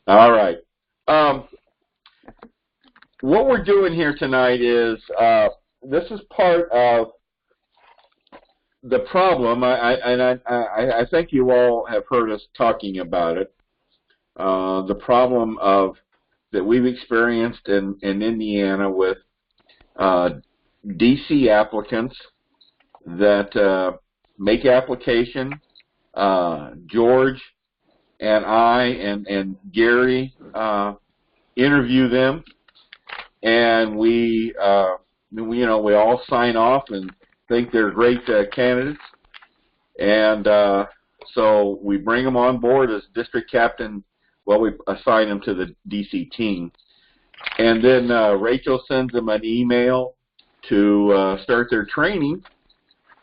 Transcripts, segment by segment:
All right. Um, what we're doing here tonight is this is part of the problem, I think you all have heard us talking about it. The problem of that we've experienced in Indiana with DC applicants that make application. George and I and Gary interview them, and we all sign off and think they're great candidates, and so we bring them on board as district captain. Well, we assign them to the DC team, and then Rachel sends them an email to start their training,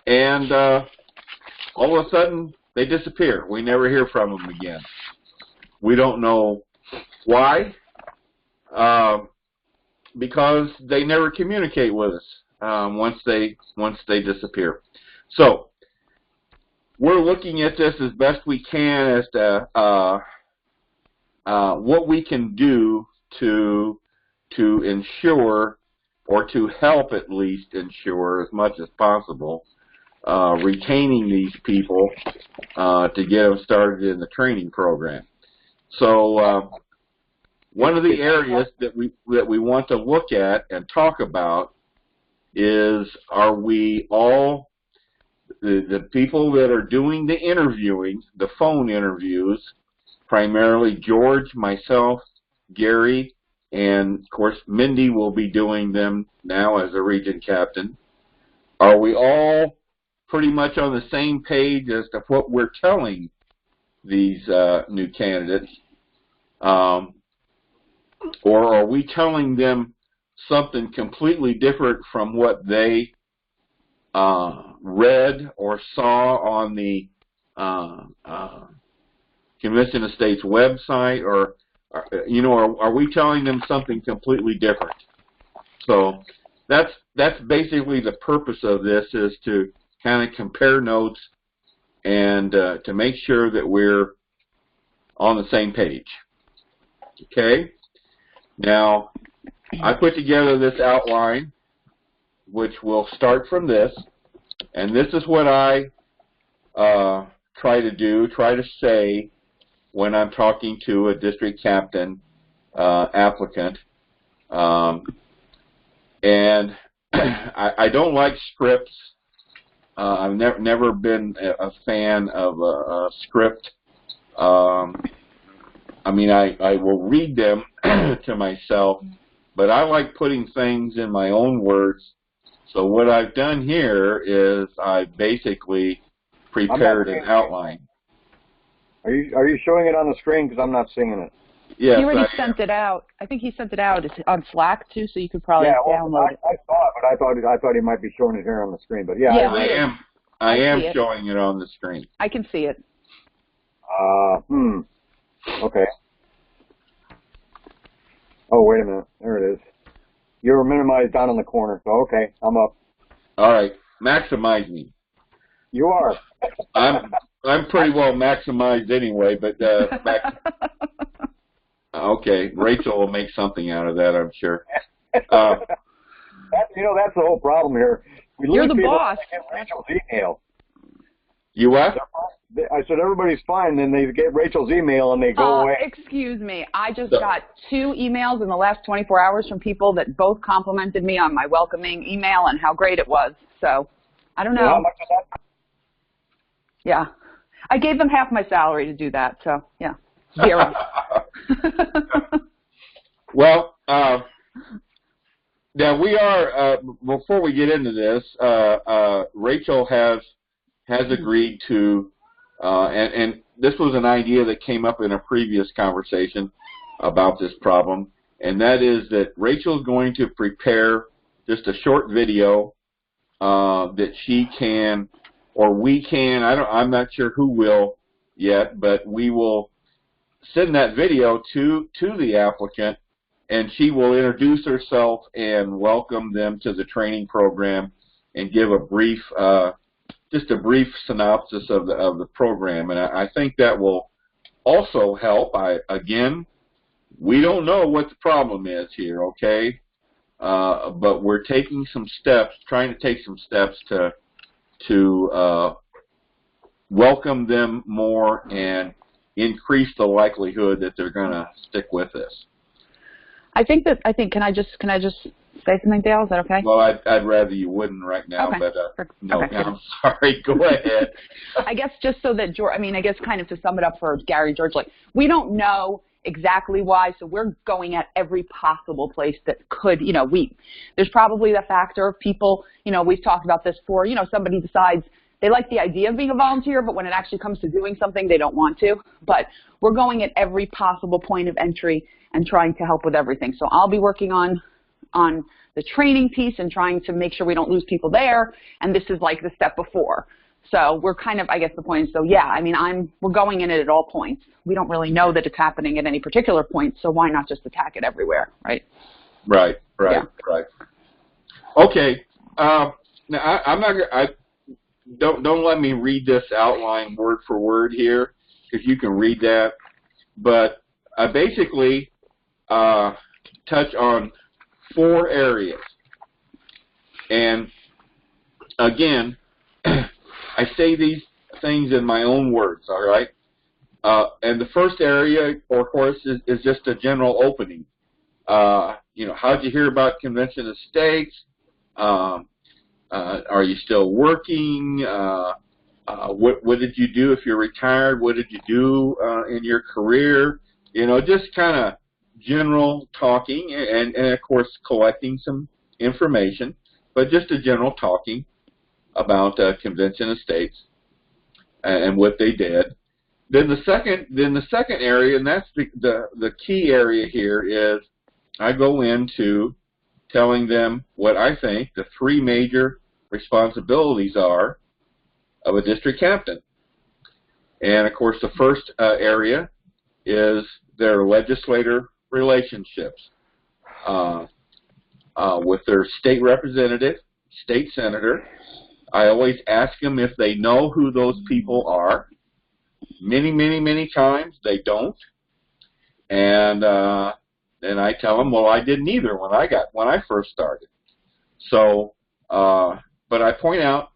and all of a sudden they disappear. We never hear from them again. We don't know why, because they never communicate with us once they disappear. So we're looking at this as best we can as to what we can do to ensure, or to help at least ensure as much as possible, retaining these people to get them started in the training program. So one of the areas that we want to look at and talk about is, are we all, the people that are doing the interviewing, the phone interviews, primarily George, myself, Gary, and of course Mindy will be doing them now as a region captain. Are we all pretty much on the same page as to what we're telling these new candidates? Or are we telling them something completely different from what they read or saw on the Convention of States website? Or are we telling them something completely different? So that's basically the purpose of this, is to kind of compare notes and to make sure that we're on the same page. Okay? Now, I put together this outline, which will start from this, and this is what I try to say when I'm talking to a district captain applicant. And I don't like scripts. I've never been a fan of a script. I mean, I will read them to myself, but I like putting things in my own words. So what I've done here is I basically prepared an outline. Are you showing it on the screen? Because I'm not seeing it. Yes, he already sent it out. I think he sent it out. It's on Slack too, so you could probably download it. I saw it, but I thought he might be showing it here on the screen. But yeah, I am showing it on the screen. I can see it. Okay. Oh, wait a minute. There it is. You're minimized down in the corner. So okay, I'm up. All right, maximize me. You are. I'm pretty well maximized anyway, but okay, Rachel will make something out of that, I'm sure. That's the whole problem here. You're the boss. Get Rachel's email. You what? I said everybody's fine, then they get Rachel's email and they go away. Excuse me. I just got 2 emails in the last 24 hours from people that both complimented me on my welcoming email and how great it was. So, I don't know. How much is that? Yeah. I gave them half my salary to do that, so, yeah. 0. Well, now we are, before we get into this, Rachel has agreed to, and this was an idea that came up in a previous conversation about this problem, and that is that Rachel's going to prepare just a short video that she can, or we can, I'm not sure who will yet, but we will send that video to the applicant, and she will introduce herself and welcome them to the training program and give a brief, just a brief synopsis of the program. And I think that will also help. Again, we don't know what the problem is here, okay? But we're taking some steps, trying to take some steps to welcome them more and increase the likelihood that they're going to stick with this. Can I just say something, Dale? Is that okay? Well, I'd rather you wouldn't right now, okay. but no, okay. I'm sorry. Go ahead. I guess just so that George, I guess kind of to sum it up for Gary, George, like we don't know exactly why, so we're going at every possible place that could, there's probably the factor of people, we've talked about this before, somebody decides they like the idea of being a volunteer, but when it actually comes to doing something, they don't want to. But we're going at every possible point of entry and trying to help with everything. So I'll be working on the training piece and trying to make sure we don't lose people there, and this is like the step before. So we're kind of, I guess the point is, so yeah, we're going in it at all points. We don't really know that it's happening at any particular point, so why not just attack it everywhere, right? Right. Okay. Now I'm not. Don't let me read this outline word for word here, because you can read that. But I basically touch on 4 areas, and again, I say these things in my own words, all right? And the first area, of course, is just a general opening. How'd you hear about Convention of States? Are you still working? What did you do if you're retired? What did you do in your career? Just kind of general talking and, of course, collecting some information, but just a general talking about Convention of States and what they did. Then the second area, and that's the key area here, is I go into telling them what I think the 3 major responsibilities are of a district captain. And of course, the first area is their legislator relationships with their state representative, state senator. I always ask them if they know who those people are. Many times they don't, and I tell them, well, I didn't either when I first started. So, but I point out,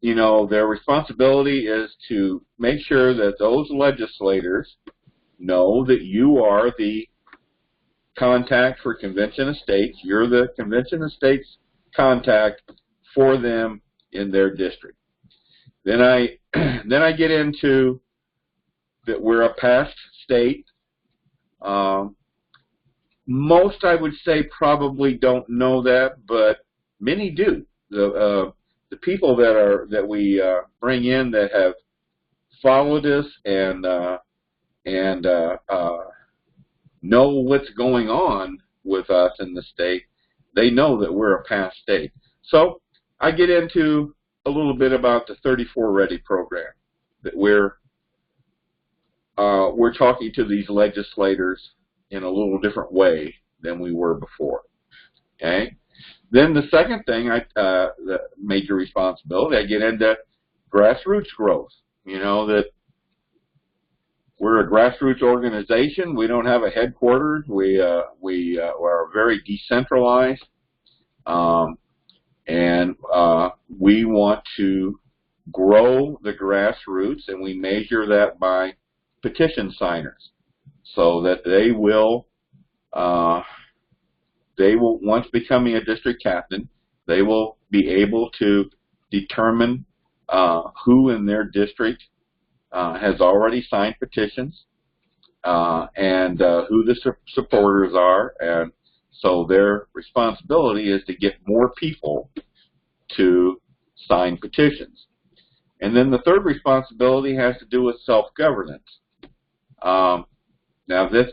their responsibility is to make sure that those legislators know that you are the contact for Convention of States. You're the Convention of States contact for them in their district. Then I get into that we're a past state. Most, I would say, probably don't know that, but many do. The people that we bring in that have followed us and know what's going on with us in the state, they know that we're a past state. So I get into a little bit about the 34 Ready program, that we're talking to these legislators in a little different way than we were before. Okay. Then the second thing, the major responsibility, I get into grassroots growth. That we're a grassroots organization. We don't have a headquarters. We are very decentralized. And we want to grow the grassroots, and we measure that by petition signers, so that they will, once becoming a district captain, they will be able to determine who in their district has already signed petitions and who the supporters are, and so their responsibility is to get more people to sign petitions. And then the third responsibility has to do with self-governance. Now this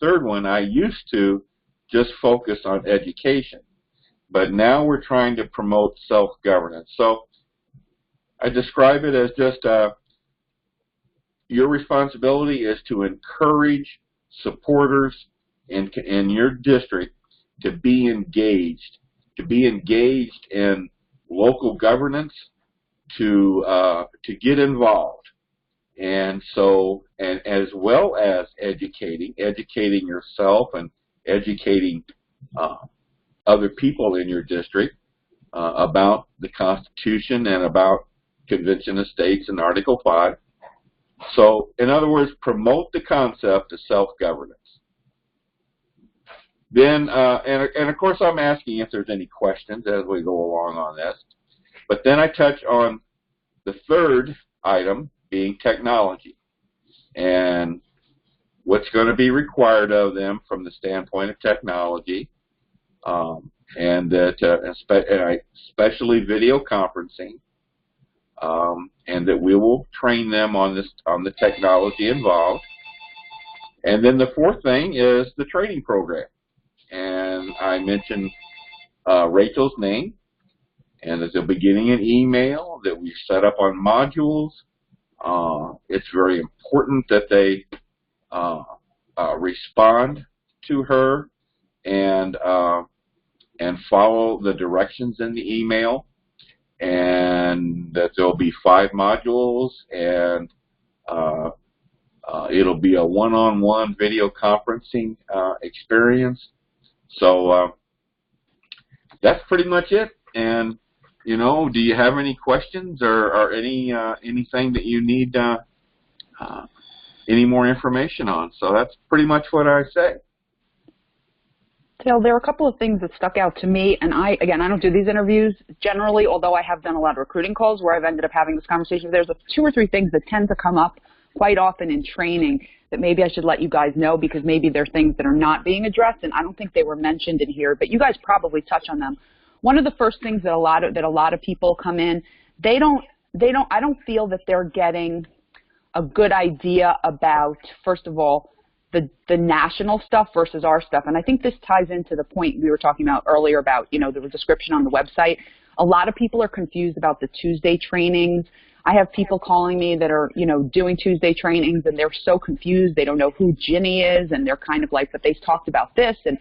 third one, I used to just focus on education, but now we're trying to promote self-governance. So I describe it as just your responsibility is to encourage supporters in your district to be engaged in local governance, to get involved And so, and as well as educating yourself and educating other people in your district about the Constitution and about Convention of States and Article 5. So, in other words, promote the concept of self-governance. Then, and of course, I'm asking if there's any questions as we go along on this. But then I touch on the third item, being technology, and what's going to be required of them from the standpoint of technology, and that especially video conferencing, and that we will train them on the technology involved. And then the fourth thing is the training program. And I mentioned Rachel's name, and that they'll be getting an email that we set up on modules. It's very important that they respond to her and follow the directions in the email, and that there'll be 5 modules, and it'll be a one-on-one video conferencing experience. So that's pretty much it. And you know, do you have any questions or anything that you need any more information on? So that's pretty much what I say. Dale, there are a couple of things that stuck out to me, and I don't do these interviews generally, although I have done a lot of recruiting calls where I've ended up having this conversation. There's 2 or 3 things that tend to come up quite often in training that maybe I should let you guys know, because maybe there are things that are not being addressed, and I don't think they were mentioned in here, but you guys probably touch on them. One of the first things that a lot of people come in, I don't feel that they're getting a good idea about, first of all, the national stuff versus our stuff. And I think this ties into the point we were talking about earlier about, you know, the description on the website. A lot of people are confused about the Tuesday trainings. I have people calling me that are, you know, doing Tuesday trainings, and they're so confused. They don't know who Ginny is, and they're kind of like, but they've talked about this. And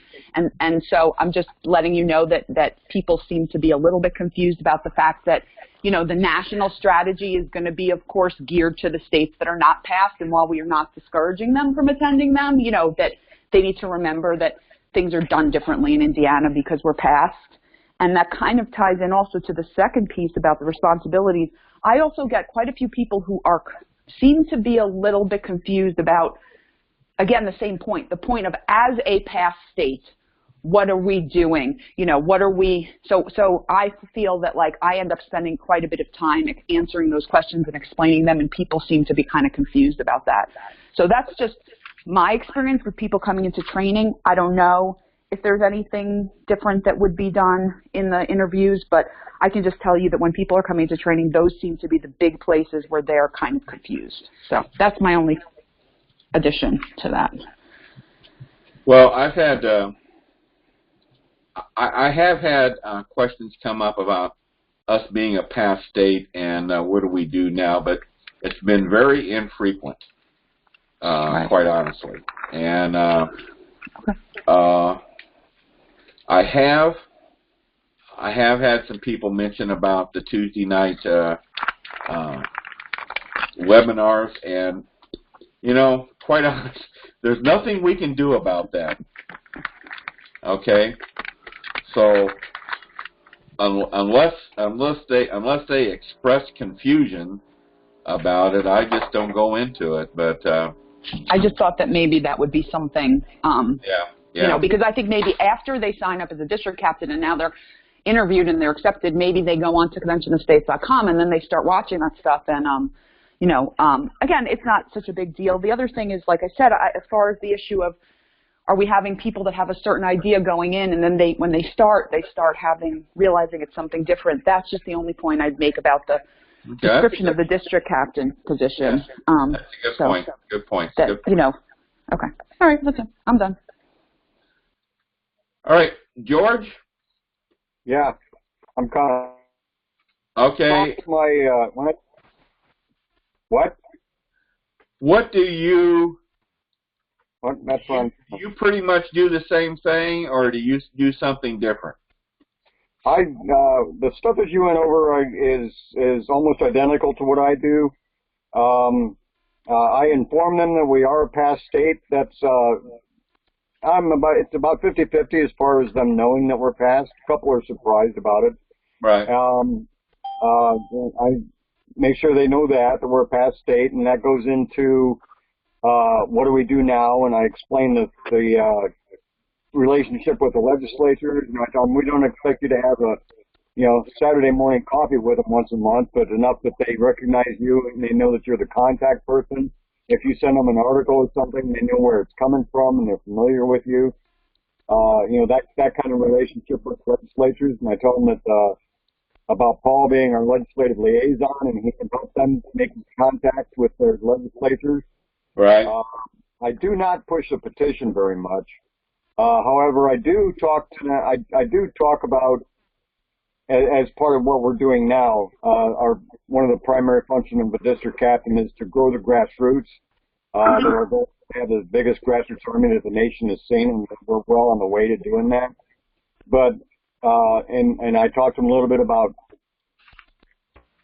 so I'm just letting you know that people seem to be a little bit confused about the fact that, you know, the national strategy is going to be, of course, geared to the states that are not passed. And while we are not discouraging them from attending them, you know, that they need to remember that things are done differently in Indiana because we're passed. And that kind of ties in also to the second piece about the responsibilities. I also get quite a few people who seem to be a little bit confused about, again, the same point, the point of as a past state, what are we doing? You know, what are we, so I feel that like I end up spending quite a bit of time answering those questions and explaining them, and people seem to be kind of confused about that. So that's just my experience with people coming into training. I don't know if there's anything different that would be done in the interviews, but I can just tell you that when people are coming to training, those seem to be the big places where they're kind of confused. So that's my only addition to that. Well, I've had, I have had questions come up about us being a past state and what do we do now, but it's been very infrequent, Right. quite honestly. And Okay. I have had some people mention about the Tuesday night webinars, and you know, quite honest, there's nothing we can do about that. Okay, so unless they express confusion about it, I just don't go into it. But I just thought that maybe that would be something. Yeah. You know, because I think maybe after they sign up as a district captain and now they're interviewed and they're accepted, maybe they go on to conventionofstates.com and then they start watching that stuff. And, you know, again, it's not such a big deal. The other thing is, like I said, as far as the issue of are we having people that have a certain idea going in and then when they start realizing it's something different. That's just the only point I'd make about the description of the district captain position. Yes. That's a good point. Good point. That, good point. you know, okay. All right, listen, I'm done. All right, George? Yeah, I'm kind of. Okay. What? What do you? That's fine. Do you pretty much do the same thing, or do you do something different? The stuff that you went over is almost identical to what I do. I inform them that we are a past state. That's it's about 50-50 as far as them knowing that we're past. A couple are surprised about it. Right. I make sure they know that we're a past state, and that goes into what do we do now, and I explain the relationship with the legislature. You know, I tell them we don't expect you to have a Saturday morning coffee with them once a month, but enough that they recognize you and they know that you're the contact person. If you send them an article or something, they know where it's coming from and they're familiar with you. That kind of relationship with legislatures. And I tell them that about Paul being our legislative liaison, and he can help them make contact with their legislatures. Right. I do not push the petition very much. However, I do talk about, as part of what we're doing now, one of the primary functions of the district captain is to grow the grassroots. That our goal is to have the biggest grassroots army that the nation has seen, and we're well on the way to doing that. But and I talked to them a little bit about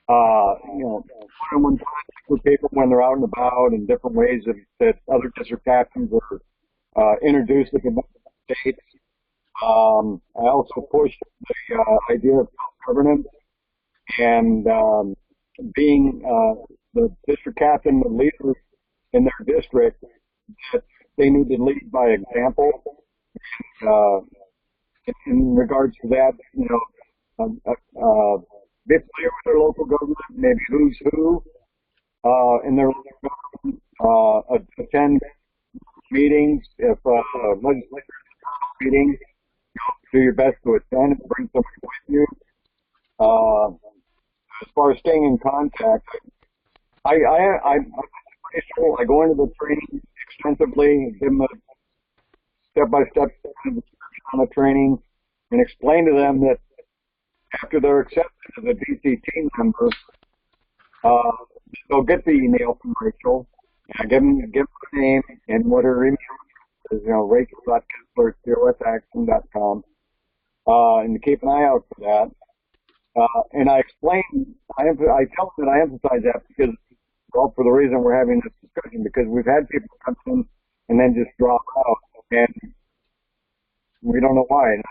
one-on-one contact with people when they're out and about, and different ways that other district captains are introduced to the states. I also pushed the idea of self-governance and being the district captain, the leader in their district, that they need to lead by example. In regards to that, be familiar with their local government, maybe who's who in their local government, attend meetings if legislators meetings. Do your best to attend and bring somebody with you. As far as staying in contact, I go into the training extensively, give them a step-by-step on the training, and explain to them that after they're accepted as a DC team member, they'll get the email from Rachel. And I give them her name and what her email is, rachel.kessler@cosaction.com. And to keep an eye out for that. And I tell them that I emphasize that because, well, for the reason we're having this discussion, because we've had people come in and then just drop out, and we don't know why.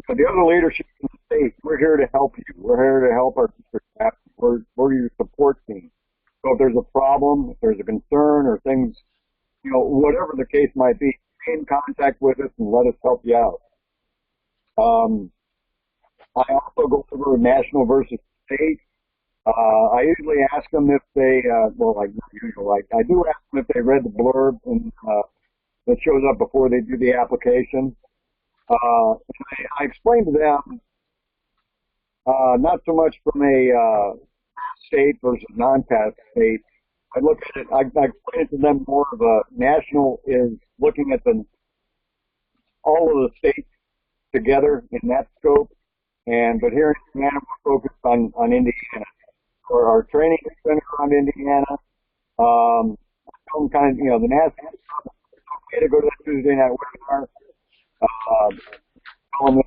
But the other leadership in the state, we're here to help you. We're here to help our district staff. We're your support team. So if there's a problem, if there's a concern, or things, whatever the case might be, stay in contact with us and let us help you out. I also go over national versus state. I usually ask them if they, I do ask them if they read the blurb and that shows up before they do the application. I explain to them, not so much from a state versus non-pass state. I explain it to them more of a national is looking at all of the states together in that scope. But here in Indiana, we're focused on Indiana. For our training is centered around Indiana. Some kind of, the national way to go to that Tuesday night webinar. Tell them that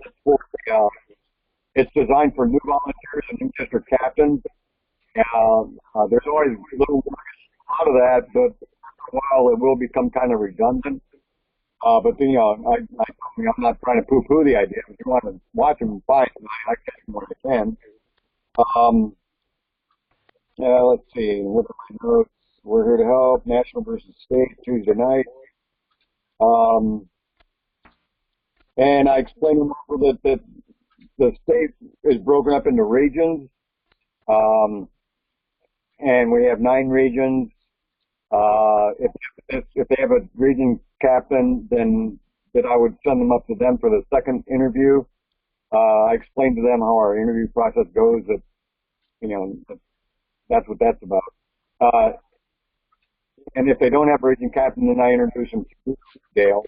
it's designed for new volunteers and new district captains. There's always a little work out of that, but for a while it will become kind of redundant. I'm not trying to poo-poo the idea. If you want to watch them, fine. I catch them when I can. Let's see. What are my notes? We're here to help. National versus state, Tuesday night. And I explained to them that the state is broken up into regions. And we have 9 regions. If they have a region captain, then that I would send them up to them for the second interview. I explained to them how our interview process goes. That's what that's about. And if they don't have a region captain, then I introduce them to Dale.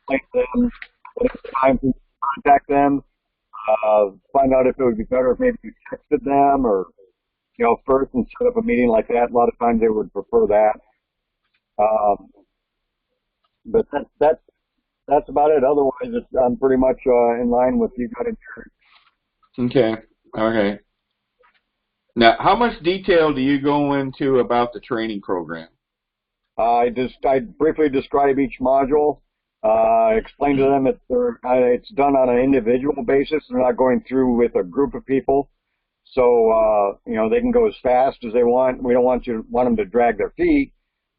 Explain to them that it's time to contact them. Find out if it would be better if maybe you texted them or first and set up a meeting like that. A lot of times they would prefer that. But that's about it. Otherwise, I'm pretty much in line with you got in here. Okay. Now, how much detail do you go into about the training program? I briefly describe each module. Explain to them that it's done on an individual basis. They're not going through with a group of people. So, they can go as fast as they want. We don't want them to drag their feet,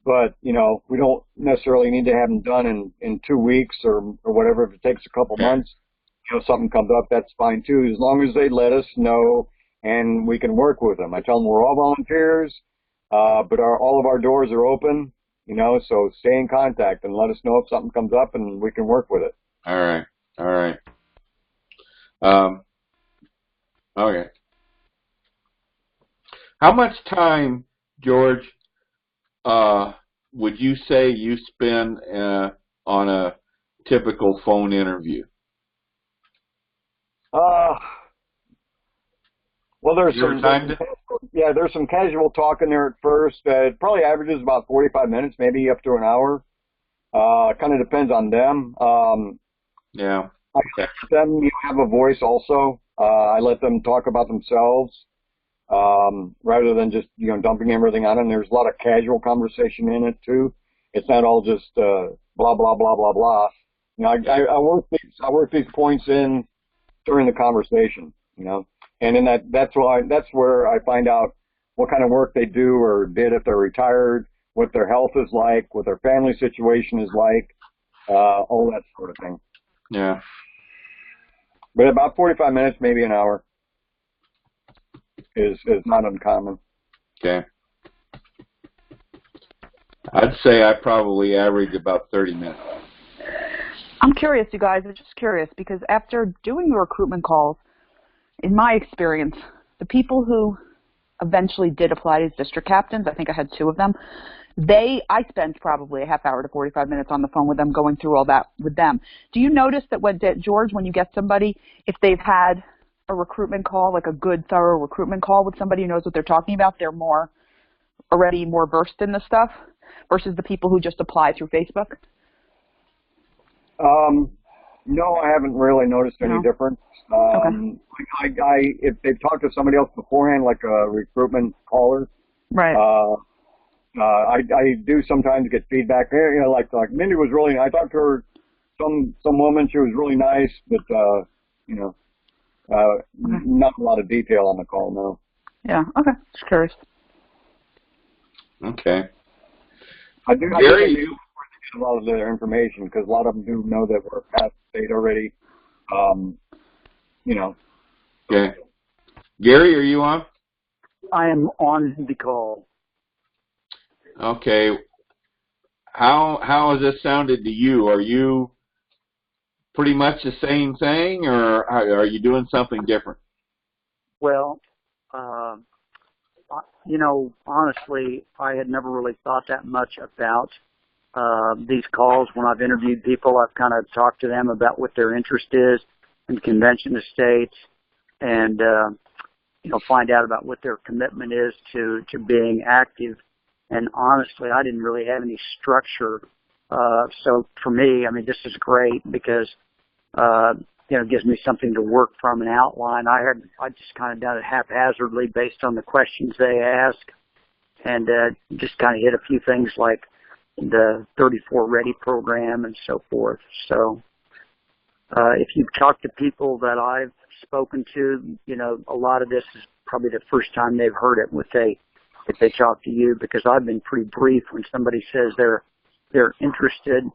but, we don't necessarily need to have them done in 2 weeks or whatever. If it takes a couple months, something comes up, that's fine too, as long as they let us know and we can work with them. I tell them we're all volunteers, but all of our doors are open, so stay in contact and let us know if something comes up and we can work with it. All right. Okay. How much time, George, would you say you spend on a typical phone interview? Well, there's some casual talk in there at first. It probably averages about 45 minutes, maybe up to an hour. Kind of depends on them. Yeah. I let them have a voice also. I let them talk about themselves rather than just dumping everything on them. There's a lot of casual conversation in it too. It's not all just blah blah blah blah blah. I work these points in during the conversation. And in that's where I find out what kind of work they do or did if they're retired, what their health is like, what their family situation is like, all that sort of thing. Yeah. But about 45 minutes, maybe an hour, is not uncommon. Okay. I'd say I probably average about 30 minutes. I'm curious, you guys. I'm just curious because after doing the recruitment calls, in my experience, the people who eventually did apply as district captains, I think I had 2 of them, I spent probably a half hour to 45 minutes on the phone with them, going through all that with them. Do you notice that George, when you get somebody, if they've had a recruitment call, like a good, thorough recruitment call with somebody who knows what they're talking about, they're already more versed in the stuff versus the people who just apply through Facebook? No, I haven't really noticed any difference. Okay. If they've talked to somebody else beforehand, like a recruitment caller, right. I do sometimes get feedback. Like Mindy was really. I talked to her, some woman. She was really nice, but not a lot of detail on the call. No. Yeah. Okay. Just curious. Okay. I do. Gary, a lot of their information because a lot of them do know that we're past state already. Okay. Gary, are you on? I am on the call. Okay. How has this sounded to you? Are you pretty much the same thing, or are you doing something different? Well, honestly, I had never really thought that much about these calls. When I've interviewed people, I've kind of talked to them about what their interest is in convention estates and, find out about what their commitment is to being active. And honestly, I didn't really have any structure. So for me, this is great because, it gives me something to work from, an outline. I just kind of done it haphazardly based on the questions they ask and just kind of hit a few things like the 34 Ready program and so forth. So if you've talked to people that I've spoken to, a lot of this is probably the first time they've heard it if they talk to you, because I've been pretty brief when somebody says they're interested.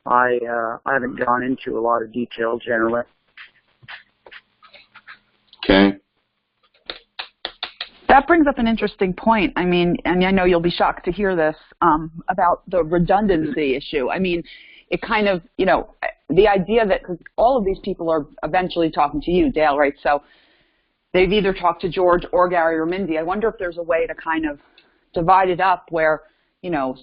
I haven't gone into a lot of detail generally. Okay. That brings up an interesting point. I know you'll be shocked to hear this about the redundancy issue. It kind of, the idea that cause all of these people are eventually talking to you, Dale, right? So they've either talked to George or Gary or Mindy. I wonder if there's a way to kind of divide it up where,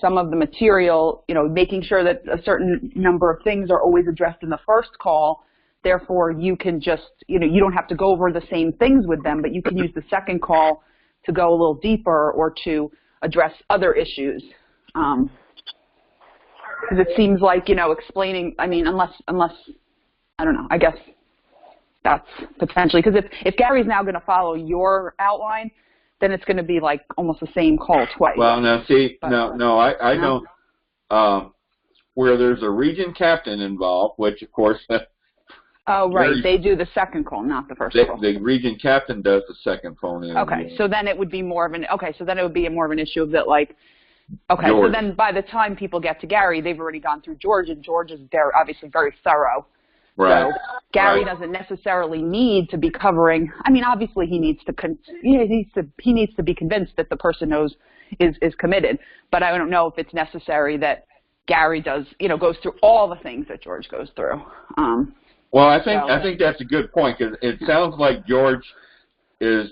some of the material, making sure that a certain number of things are always addressed in the first call. Therefore, you can just, you don't have to go over the same things with them, but you can use the second call to go a little deeper or to address other issues. Because it seems like, explaining, unless, I don't know, I guess that's potentially, because if Gary's now going to follow your outline, then it's going to be like almost the same call twice. Well, now see, But- no, I No? don't. Where there's a region captain involved, which of course Oh, right. Very- They do the second call, not the first call. the region captain does the second phone interview. Okay, so then it would be more of an more of an issue of that, like, okay, so George. then by the time people get to Gary, they've already gone through George, and George is very, obviously very thorough. Right. So Gary Right. doesn't necessarily need to be covering. I mean, obviously he needs to he needs to be convinced that the person knows is committed. But I don't know if it's necessary that Gary does, goes through all the things that George goes through. Well, I think So- that's a good point because it sounds like George is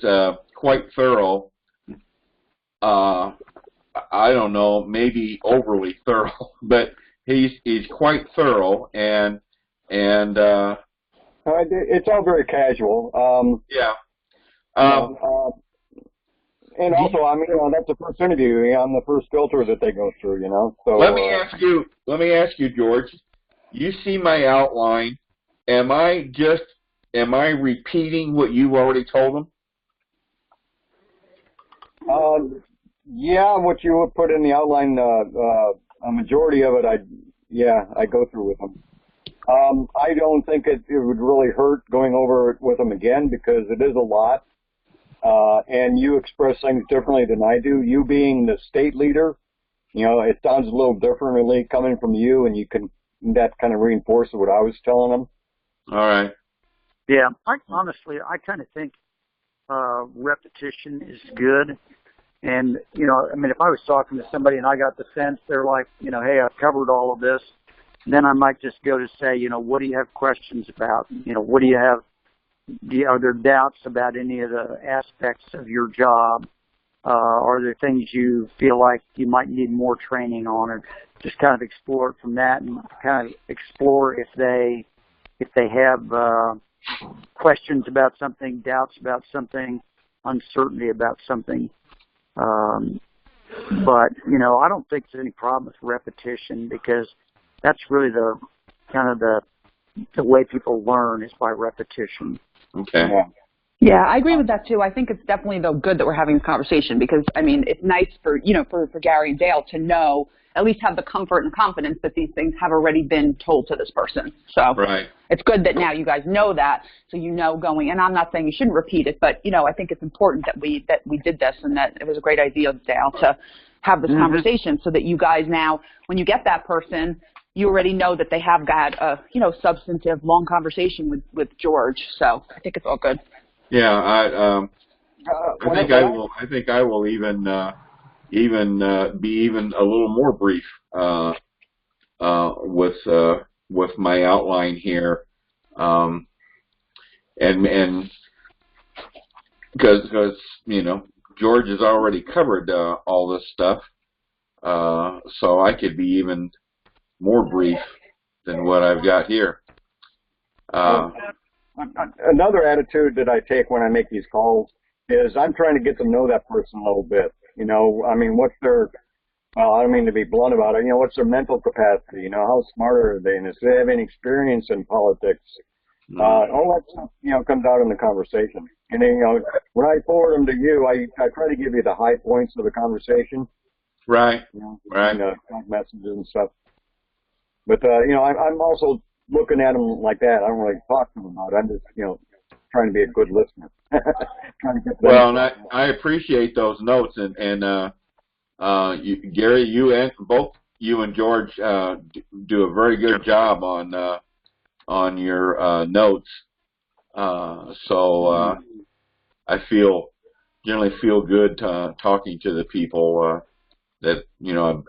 quite thorough. I don't know, maybe overly thorough, but he's quite thorough and It's all very casual. yeah. And also, I mean, that's the first interview. I'm the first filter that they go through, So Let me ask you, George. You see my outline. Am I repeating what you already told them? Yeah, what you would put in the outline, a majority of it, I go through with them. I don't think it would really hurt going over it with them again because it is a lot. And you express things differently than I do. You being the state leader, it sounds a little differently coming from you, and that kind of reinforces what I was telling them. All right. Yeah, honestly, I kind of think repetition is good. And, I mean, if I was talking to somebody and I got the sense they're like, hey, I've covered all of this, then I might just go to say, what do you have questions about? What do you have? Are there doubts about any of the aspects of your job? Are there things you feel like you might need more training on? Or just kind of explore it from that and kind of explore if they have questions about something, doubts about something, uncertainty about something. But, I don't think there's any problem with repetition because that's really the kind of the way people learn is by repetition. Okay. Yeah. Yeah, I agree with that too. I think it's definitely though good that we're having this conversation because I mean it's nice for for Gary and Dale to know, at least have the comfort and confidence that these things have already been told to this person. So Right. it's good that now you guys know that, so going. And I'm not saying you shouldn't repeat it, but I think it's important that we did this and that it was a great idea, Dale, to have this conversation so that you guys now, when you get that person, you already know that they have got a substantive long conversation with George. So I think it's all good. Yeah. I think I will even be even a little more brief with my outline here, and because George has already covered all this stuff, so I could be even more brief than what I've got here. Another attitude that I take when I make these calls is I'm trying to get to know that person a little bit. I mean, what's their, well, I don't mean to be blunt about it, what's their mental capacity? How smart are they? And if they have any experience in politics, all that stuff, comes out in the conversation. And then, when I forward them to you, I try to give you the high points of the conversation. Right. Right. And, messages and stuff. But, I'm also looking at them like that. I don't really talk to them about it. I'm just, trying to be a good listener. Trying to get them. Well, and I appreciate those notes, and Gary, both you and George do a very good job on your notes. So I generally feel good talking to the people that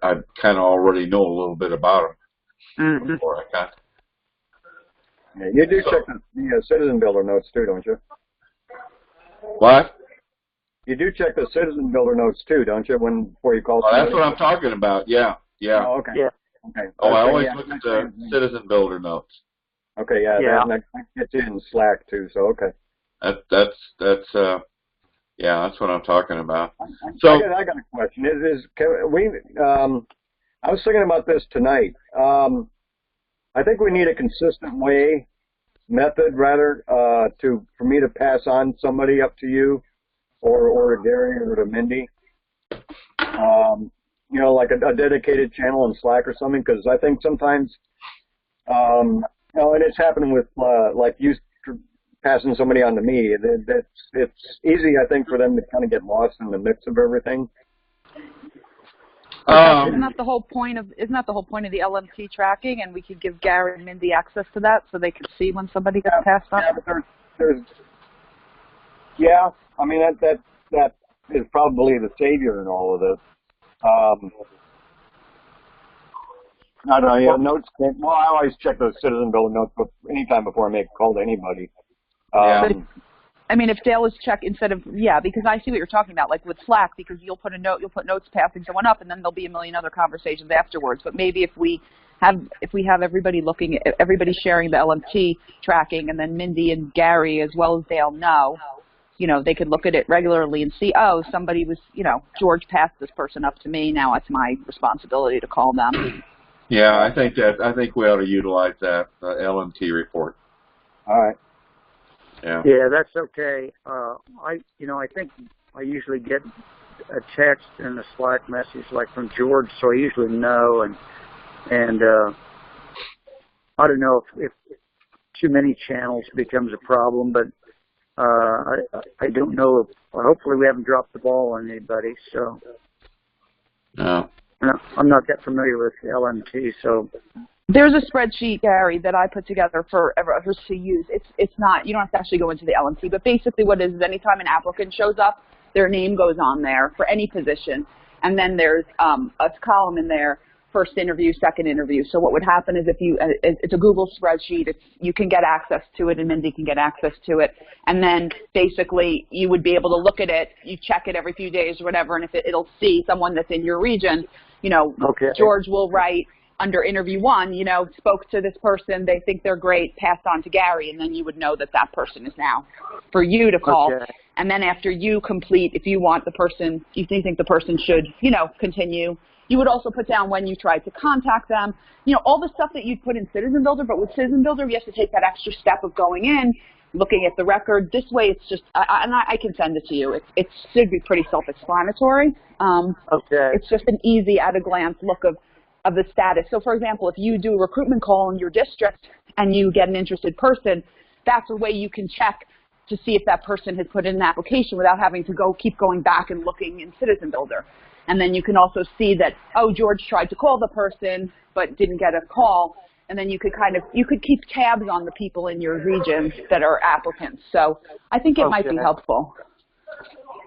I kind of already know a little bit about them before I got. Yeah, you do check the Citizen Builder notes too, don't you? What? You do check the Citizen Builder notes too, don't you? Before you call. Well, that's what I'm talking about. Yeah. Oh, okay. Yeah. Okay. Oh, I Okay, always yeah. look at the Citizen Builder notes. Okay, yeah. Yeah. That gets in Slack too. So okay. That's what I'm talking about. I So got a question. I was thinking about this tonight. I think we need a consistent method rather, for me to pass on somebody up to you. or to Gary or to Mindy. You know, like a dedicated channel in Slack or something, because I think sometimes, you know, and it's happening with like you passing somebody on to me. It's easy, I think, for them to kind of get lost in the mix of everything. Isn't that the whole point of the LMT tracking? And we could give Gary and Mindy access to that so they could see when somebody gets passed on. Yeah, but yeah, I mean that is probably the savior in all of this. I don't know. Yeah, notes. Well, I always check those Citizen Builder notes anytime before I make a call to anybody. I mean, if Dale is check instead of, because I see what you're talking about, like with Slack, because you'll put notes passing someone up, and then there'll be a million other conversations afterwards. But maybe if we have everybody everybody sharing the LMT tracking, and then Mindy and Gary as well as Dale know, you know, they could look at it regularly and see, oh, somebody was, you know, George passed this person up to me. Now it's my responsibility to call them. Yeah, I think we ought to utilize that LMT report. All right. Yeah, that's okay. I think I usually get a text and a Slack message like from George, so I usually know, and I don't know if too many channels becomes a problem, but I don't know. Hopefully, we haven't dropped the ball on anybody. So, no, I'm not that familiar with LMT, so. There's a spreadsheet, Gary, that I put together for others to use. It's not, you don't have to actually go into the LMT, but basically what it is anytime an applicant shows up, their name goes on there for any position, and then there's a column in there, first interview, second interview. So what would happen is it's a Google spreadsheet, you can get access to it, and Mindy can get access to it, and then basically you would be able to look at it, you check it every few days or whatever, and if it'll see someone that's in your region, you know, okay. George will write, under interview 1, you know, spoke to this person, they think they're great, passed on to Gary, and then you would know that that person is now for you to call. Okay. And then after you complete, if you want the person, if you think the person should, you know, continue, you would also put down when you tried to contact them, you know, all the stuff that you'd put in Citizen Builder, but with Citizen Builder, we have to take that extra step of going in, looking at the record. This way, it's just, I can send it to you. It should be pretty self-explanatory. Okay. It's just an easy, at-a-glance look of the status. So, for example, if you do a recruitment call in your district and you get an interested person, that's a way you can check to see if that person has put in an application without having to keep going back and looking in Citizen Builder. And then you can also see that, oh, George tried to call the person but didn't get a call. And then you could keep tabs on the people in your region that are applicants. So I think it might be helpful.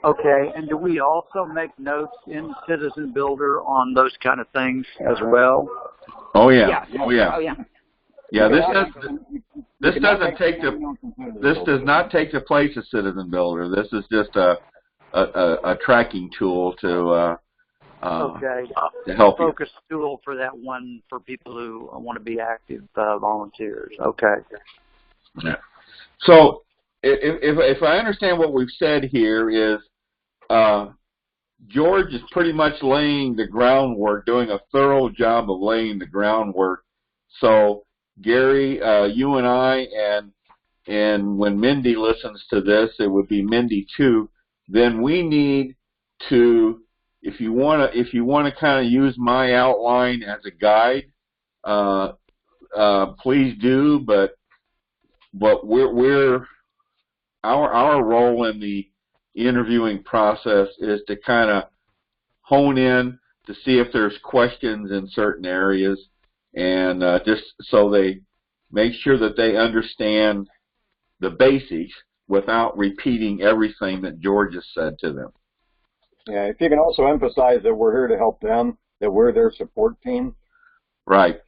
Okay, and do we also make notes in Citizen Builder on those kind of things as well? Oh yeah, yeah. Oh yeah. Oh yeah. Yeah, this does not take the place of Citizen Builder. This is just a tracking tool to help you. Focus tool for that one for people who want to be active volunteers. Okay. Yeah. So if I understand what we've said here is George is pretty much laying the groundwork, doing a thorough job of laying the groundwork. So Gary, you and I, and when Mindy listens to this, it would be Mindy too. Then we need to, if you want to kind of use my outline as a guide, please do. But our role in the interviewing process is to kind of hone in to see if there's questions in certain areas, and just so they make sure that they understand the basics without repeating everything that George has said to them. Yeah, if you can also emphasize that we're here to help them, that we're their support team. Right.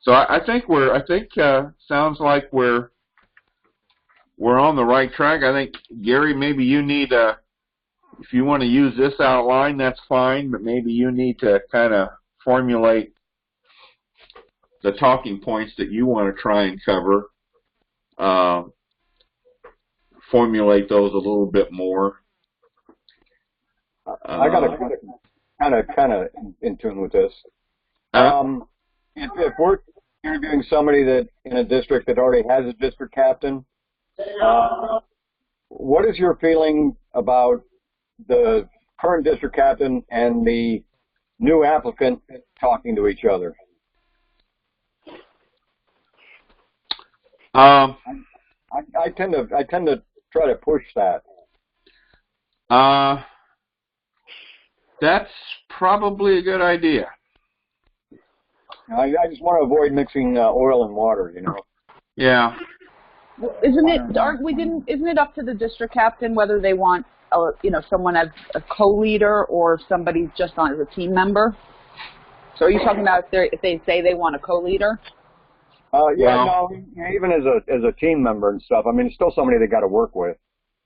So I think sounds like we're on the right track. I think, Gary, maybe you need if you want to use this outline, that's fine, but maybe you need to kind of formulate the talking points that you want to try and cover, formulate those a little bit more. I got to kind of in tune with this. If we're interviewing somebody that in a district that already has a district captain, what is your feeling about the current district captain and the new applicant talking to each other? I tend to try to push that. That's probably a good idea. I just want to avoid mixing oil and water, you know. Yeah. Well, isn't it up to the district captain whether they want someone as a co-leader or somebody just on as a team member? So are you talking about if they say they want a co-leader? Even as a team member and stuff. I mean, it's still somebody they got to work with.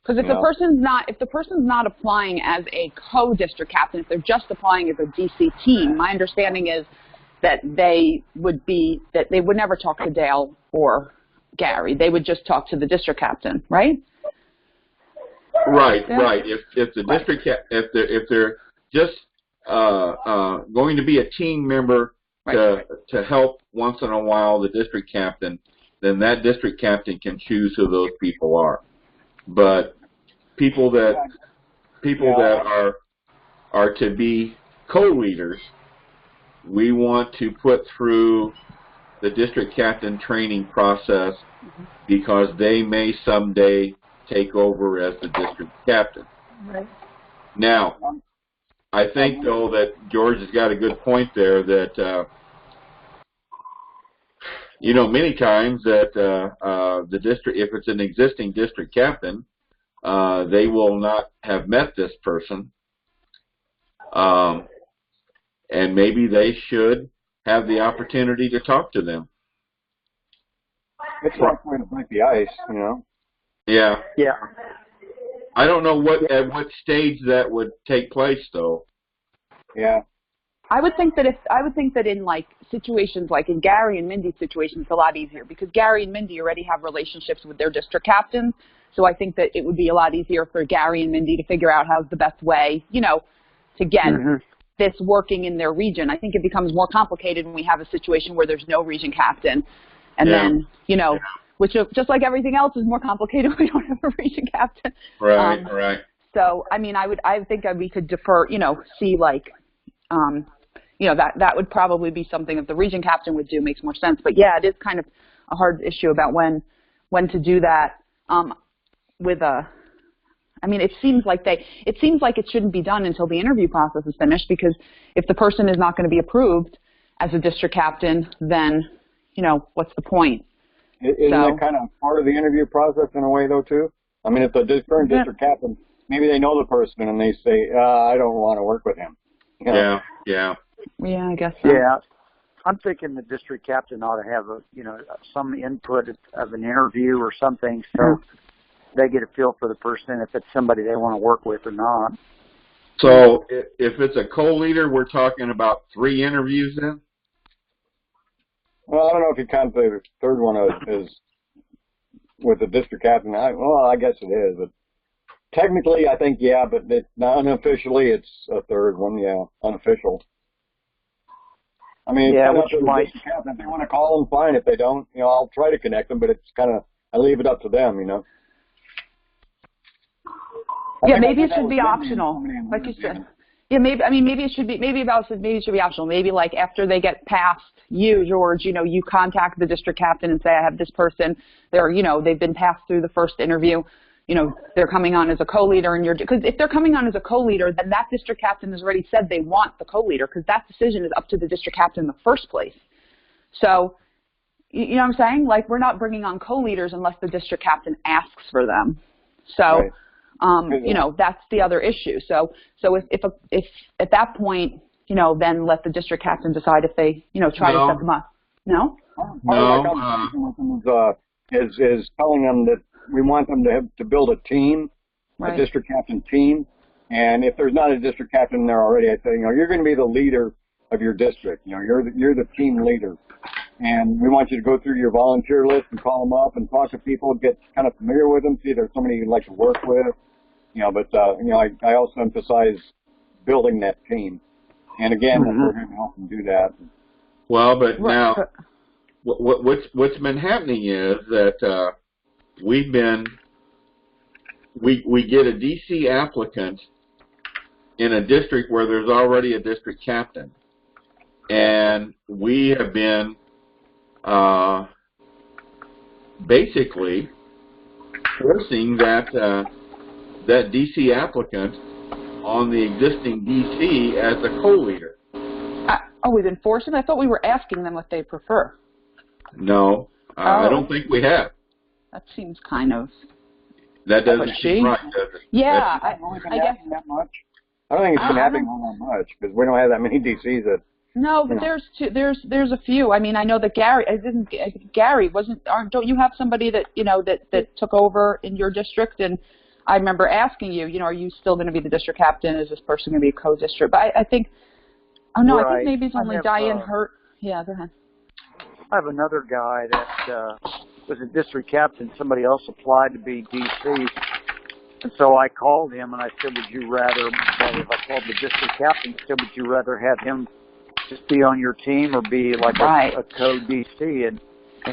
Because if the person's not applying as a co-district captain, if they're just applying as a DC team, my understanding is that they would never talk to Dale or Gary. They would just talk to the district captain, right? Right. If the district if they're just going to be a team member to help once in a while the district captain, then that district captain can choose who those people are. But people that are to be co-leaders, we want to put through the district captain training process because they may someday take over as the district captain. Right. Now, I think though that George has got a good point there that many times that the district, if it's an existing district captain, they will not have met this person, and maybe they should have the opportunity to talk to them. It's one way to break the ice, you know. Yeah. Yeah. I don't know at what stage that would take place, though. Yeah. I would think that in like situations like in Gary and Mindy's situation, it's a lot easier because Gary and Mindy already have relationships with their district captains. So I think that it would be a lot easier for Gary and Mindy to figure out how's the best way, to get this working in their region. I think it becomes more complicated when we have a situation where there's no region captain. And then, which just like everything else is more complicated when we don't have a region captain. Right, right. So, I mean, I think we could defer, see like, that would probably be something that the region captain would do, makes more sense. But yeah, it is kind of a hard issue about when to do that. It seems like it shouldn't be done until the interview process is finished, because if the person is not going to be approved as a district captain, then, what's the point? Isn't that kind of part of the interview process in a way, though, too? I mean, if the current district captain, maybe they know the person and they say, I don't want to work with him. Yeah. Yeah, I guess so. Yeah. I'm thinking the district captain ought to have some input of an interview or something, so they get a feel for the person, if it's somebody they want to work with or not. So if it's a co-leader, we're talking about 3 interviews then? Well, I don't know if you count the third one as with the district captain. I guess it is, but technically I think, but unofficially it's a third one, unofficial. I mean, it's captain. If they want to call them, fine. If they don't, I'll try to connect them, but it's kind of, I leave it up to them, Yeah, maybe it should be optional, like you said. Yeah, maybe it should be, maybe it should be optional. Maybe like after they get past you, George, you contact the district captain and say, I have this person. They've been passed through the first interview. They're coming on as a co-leader, because if they're coming on as a co-leader, then that district captain has already said they want the co-leader, because that decision is up to the district captain in the first place. So, you know what I'm saying? Like, we're not bringing on co-leaders unless the district captain asks for them. So, that's the other issue. So if at that point, then let the district captain decide if they, try to set them up. No? No. Is telling them that we want them to build a team, a district captain team, and if there's not a district captain there already, I say, you're going to be the leader of your district. You're the team leader, and we want you to go through your volunteer list and call them up and talk to people, get kind of familiar with them, see if there's somebody you'd like to work with. But I also emphasize building that team, and again, we're going to help them do that. Well, but now what's been happening is that we've been we get a DC applicant in a district where there's already a district captain, and we have been basically forcing that that DC applicant on the existing DC as a co-leader. Oh, we've been forcing? I thought we were asking them what they prefer. No, I don't think we have. That seems kind of... That doesn't seem right, does it? Yeah, I guess... that much. I don't think it's been happening all that much because we don't have that many DCs that. No, but there's a few. I mean, I know that Gary wasn't. Don't you have somebody that that took over in your district? And I remember asking you, are you still going to be the district captain? Is this person going to be a co-district? But I think, I think maybe it's only Diane Hurt. Yeah, go ahead. I have another guy that was a district captain. Somebody else applied to be DC. And so I called him and I said, would you rather, if I called the district captain, I said, would you rather have him just be on your team or be like a co-DC? And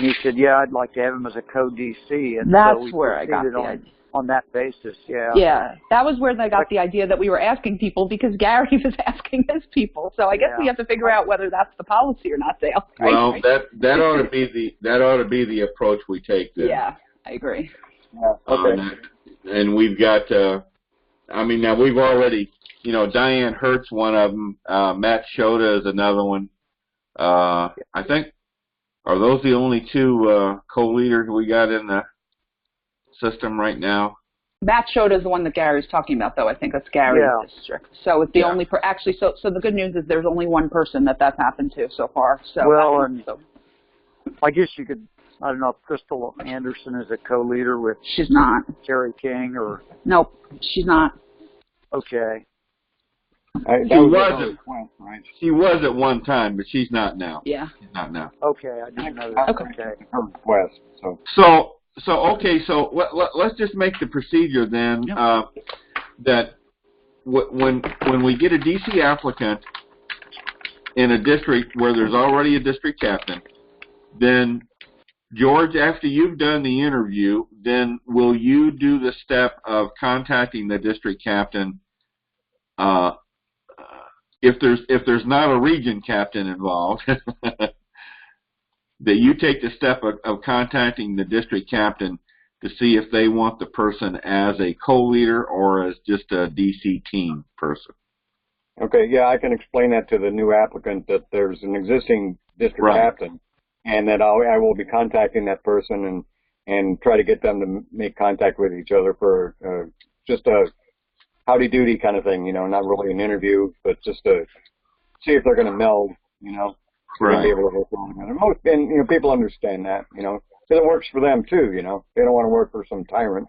he said, yeah, I'd like to have him as a co-DC. And that's so we where I got the idea. On that basis, yeah. Yeah, that was where I got the idea that we were asking people because Gary was asking his people. So I guess we have to figure out whether that's the policy or not, Dale. Right? Well, that ought to be the approach we take then. Yeah, I agree. Yeah. Okay. And we've got, now we've already, Diane Hurt's one of them. Matt Shota is another one. I think, are those the only two co-leaders we got in the system right now? Matt Shota is the one that Gary's talking about, though. I think that's Gary's district. So it's the only actually. So the good news is there's only one person that's happened to so far. So I guess you could. I don't know if Crystal Anderson is a co-leader with. She's not. Terry King or. Nope, she's not. Okay. She was at one time, but she's not now. Yeah. She's not now. Okay, I didn't know that. Okay. Her request. So let's just make the procedure then that when we get a DC applicant in a district where there's already a district captain, then George, after you've done the interview, then will you do the step of contacting the district captain if there's not a region captain involved? That you take the step of contacting the district captain to see if they want the person as a co-leader or as just a DC team person. Okay, yeah, I can explain that to the new applicant that there's an existing district captain, and that I will be contacting that person and try to get them to make contact with each other for just a howdy-doody kind of thing, not really an interview, but just to see if they're going to meld, Right. Be able to work together. And people understand that, because it works for them too. They don't want to work for some tyrant,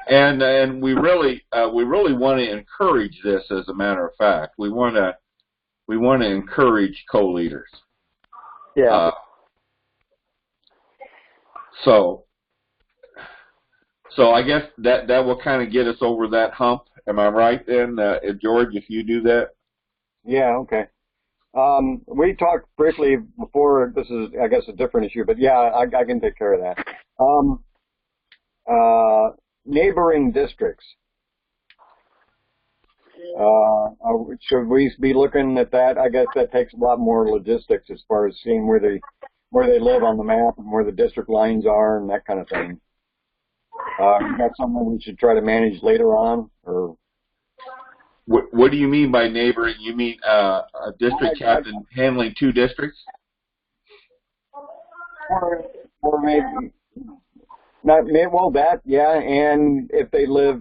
And we really want to encourage this. As a matter of fact, we want to encourage co-leaders. Yeah. So I guess that will kind of get us over that hump. Am I right then, George? If you do that. Yeah. Okay. We talked briefly before. This is, I guess, a different issue, but yeah, I can take care of that. Neighboring districts. Should we be looking at that? I guess that takes a lot more logistics as far as seeing where they live on the map and where the district lines are and that kind of thing. Is that something we should try to manage later on, or? What do you mean by neighboring? You mean a district captain handling two districts? Or maybe not. Well, that and if they live,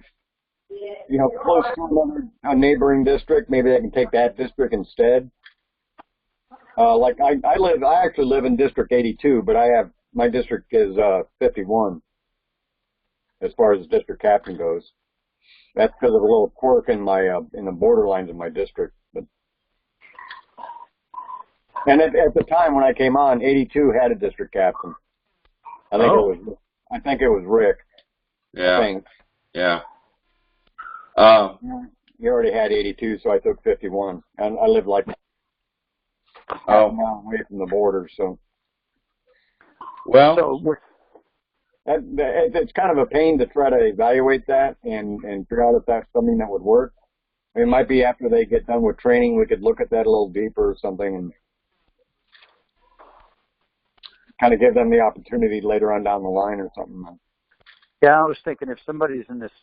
close to a neighboring district, maybe they can take that district instead. Like I actually live in District 82, but my district is 51 as far as the district captain goes. That's because of a little quirk in my in the borderlines of my district. And at the time when I came on, 82 had a district captain. I think it was Rick. Yeah. I think. Yeah. He already had 82, so I took 51, and I live like half a mile away from the border. So. Well. It's kind of a pain to try to evaluate that and figure out if that's something that would work. I mean, it might be after they get done with training, we could look at that a little deeper or something and kind of give them the opportunity later on down the line or something. Yeah, I was thinking if somebody's in this,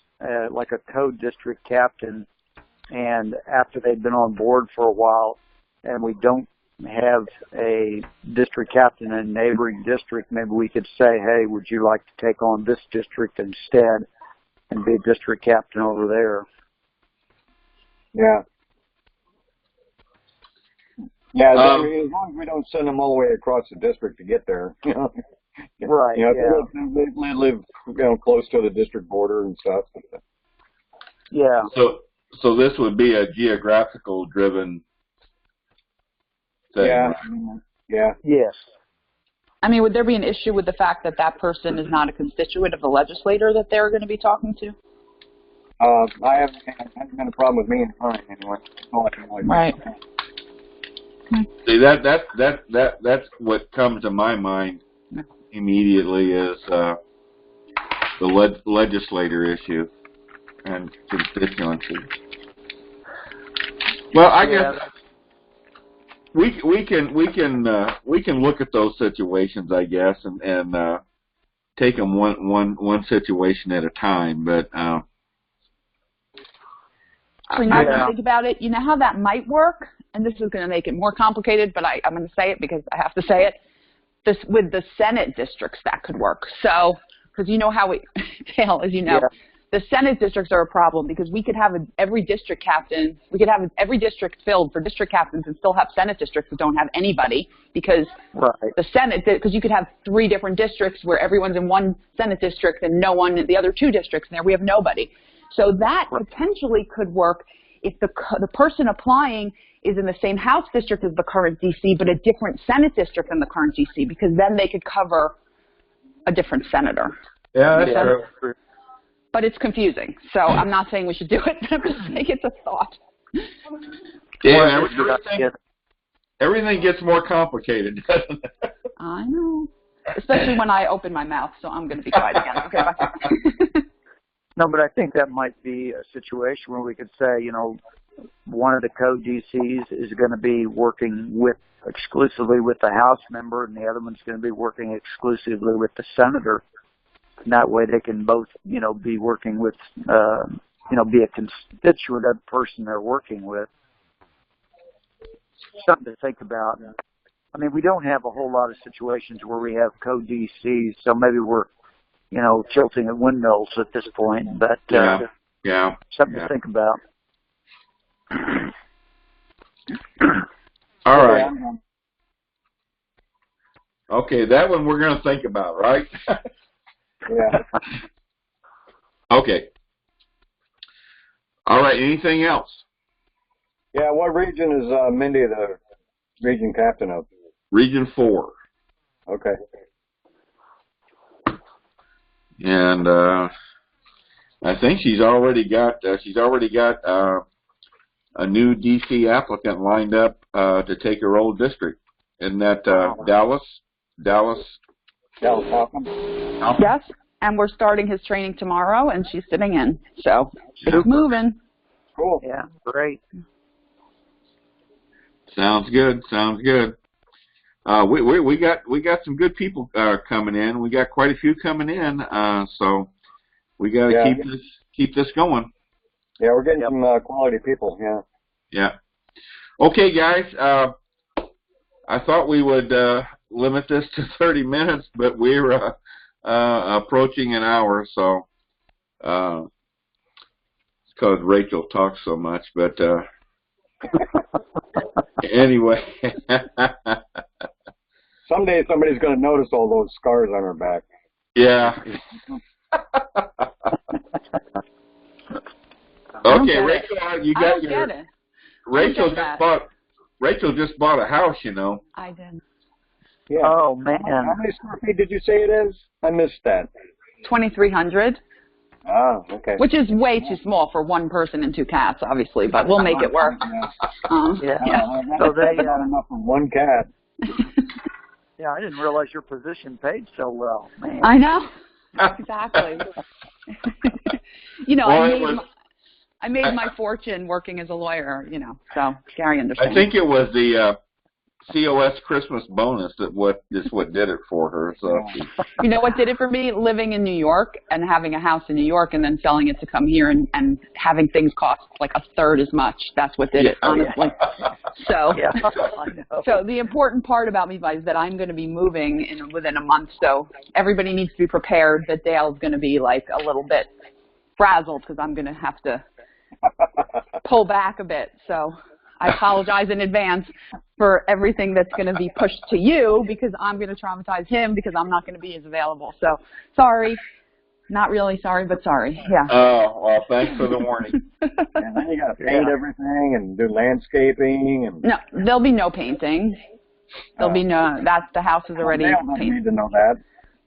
like a code district captain, and after they've been on board for a while, and we don't have a district captain in a neighboring district, maybe we could say, hey, would you like to take on this district instead and be a district captain over there? Yeah. Yeah, I mean, as long as we don't send them all the way across the district to get there, you know. Right. You know, Yeah. they live, you know, close to the district border and stuff. Yeah. So this would be a geographical driven thing. Yeah. Right? Yeah. Yes. I mean, would there be an issue with the fact that that person is not a constituent of the legislator that they're going to be talking to? I haven't had a problem with me and mine anyway. That's all I can really do. Right. See, that's what comes to my mind immediately is the legislator issue and constituency. Well, I guess we can look at those situations, I guess, and take them one situation at a time. But When I think about it, you know how that might work, and this is going to make it more complicated, but I'm going to say it because I have to say it. This with the Senate districts, that could work. So, because you know how we, Dale, as you know, the Senate districts are a problem because we could have every district captain, we could have every district filled for district captains and still have Senate districts that don't have anybody because the Senate, because you could have 3 different districts where everyone's in one Senate district and no one in the other 2 districts, and there we have nobody. So that potentially could work if the person applying is in the same House district as the current DC, but a different Senate district than the current DC, because then they could cover a different senator. yeah, that's true. But it's confusing, so I'm not saying we should do it, but I'm just saying it's a thought. Yeah, everything gets more complicated, doesn't it? I know. Especially when I open my mouth, so I'm going to be quiet again. Okay, bye. No, but I think that might be a situation where we could say, you know, one of the co-DCs is going to be working exclusively with the House member, and the other one's going to be working exclusively with the senator. And that way they can both, you know, be working with, you know, be a constituent of the person they're working with. Something to think about. I mean, we don't have a whole lot of situations where we have co-DCs, so maybe we're, you know, tilting at windmills at this point, but something to think about. All right. Okay, that one we're going to think about, right? Yeah. Okay. All right, anything else? Yeah, what region is Mindy the region captain of? Region 4. Okay. And I think she's already got a new DC applicant lined up to take her old district. Isn't that Dallas? Dallas Hawkins? Yes, and we're starting his training tomorrow, and she's sitting in. So it's moving. Cool. Yeah, great. Sounds good. Sounds good. We got some good people coming in. We got quite a few coming in. So we got to keep this going. Yeah, we're getting some quality people. Yeah. Yeah. Okay, guys. I thought we would limit this to 30 minutes, but we're approaching an hour. So it's because Rachel talks so much. But anyway. Someday somebody's going to notice all those scars on her back. Yeah. Okay, Rachel, you got your. Rachel just bought a house, you know. I did. Yeah. Oh man. How many square feet did you say it is? I missed that. 2,300. Oh, okay. Which is way too small for one person and 2 cats, obviously, but we'll make it work. So they got enough for one cat. Yeah, I didn't realize your position paid so well, man. I know. Exactly. You know, Well, I made my fortune working as a lawyer, you know, so Gary understands. I think it was the COS Christmas bonus that did it for her. So you know what did it for me? Living in New York and having a house in New York and then selling it to come here and having things cost like a third as much. That's what did it, honestly. So, so the important part about me is that I'm going to be moving within a month. So everybody needs to be prepared that Dale's going to be like a little bit frazzled because I'm going to have to pull back a bit. So I apologize in advance for everything that's going to be pushed to you because I'm going to traumatize him because I'm not going to be as available. So sorry. Not really sorry, but sorry. Yeah. Oh, well, thanks for the warning. And then you got to paint everything and do landscaping and. No, there'll be no painting. There'll be no. The house is already painted. Need to know that.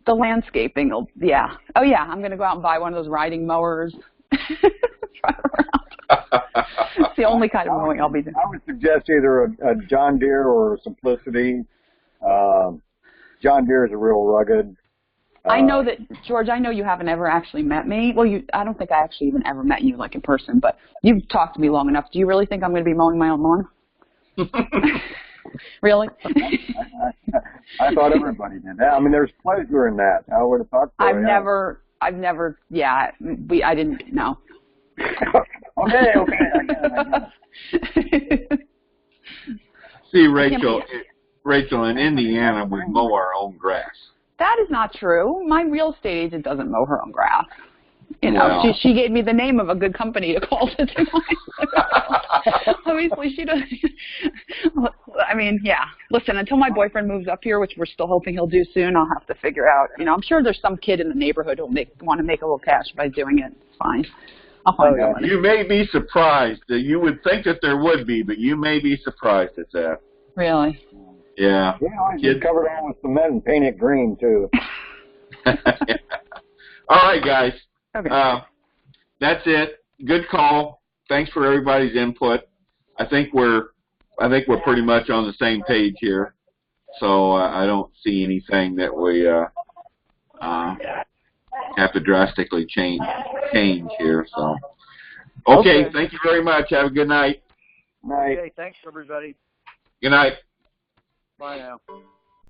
The landscaping, yeah. Oh yeah, I'm gonna go out and buy one of those riding mowers. Drive around. It's the only kind of mowing I'll be doing. I would suggest either a John Deere or a Simplicity. John Deere is a real rugged. I know that, George, I know you haven't ever actually met me. Well, I don't think I actually even ever met you, like, in person, but you've talked to me long enough. Do you really think I'm going to be mowing my own lawn? Really? I thought everybody did that. I mean, there's pleasure in that. I would have thought so. I've never, yeah, I didn't, no. Okay. I get it. See, Rachel, in Indiana, we mow our own grass. That is not true. My real estate agent doesn't mow her own grass. You know, Well. she gave me the name of a good company to call to do mine. Obviously, she doesn't. I mean, yeah. Listen, until my boyfriend moves up here, which we're still hoping he'll do soon, I'll have to figure out. You know, I'm sure there's some kid in the neighborhood who'll want to make a little cash by doing it. It's fine. I'll find out. You may be surprised. That you would think that there would be, but you may be surprised at that. Really? Yeah. Yeah, I just covered all with cement and paint it green, too. All right, guys. Okay. That's it. Good call. Thanks for everybody's input. I think we're pretty much on the same page here. So I don't see anything that we have to drastically change here. So okay. Thank you very much. Have a good night. Night. Okay, thanks everybody. Good night. Bye now.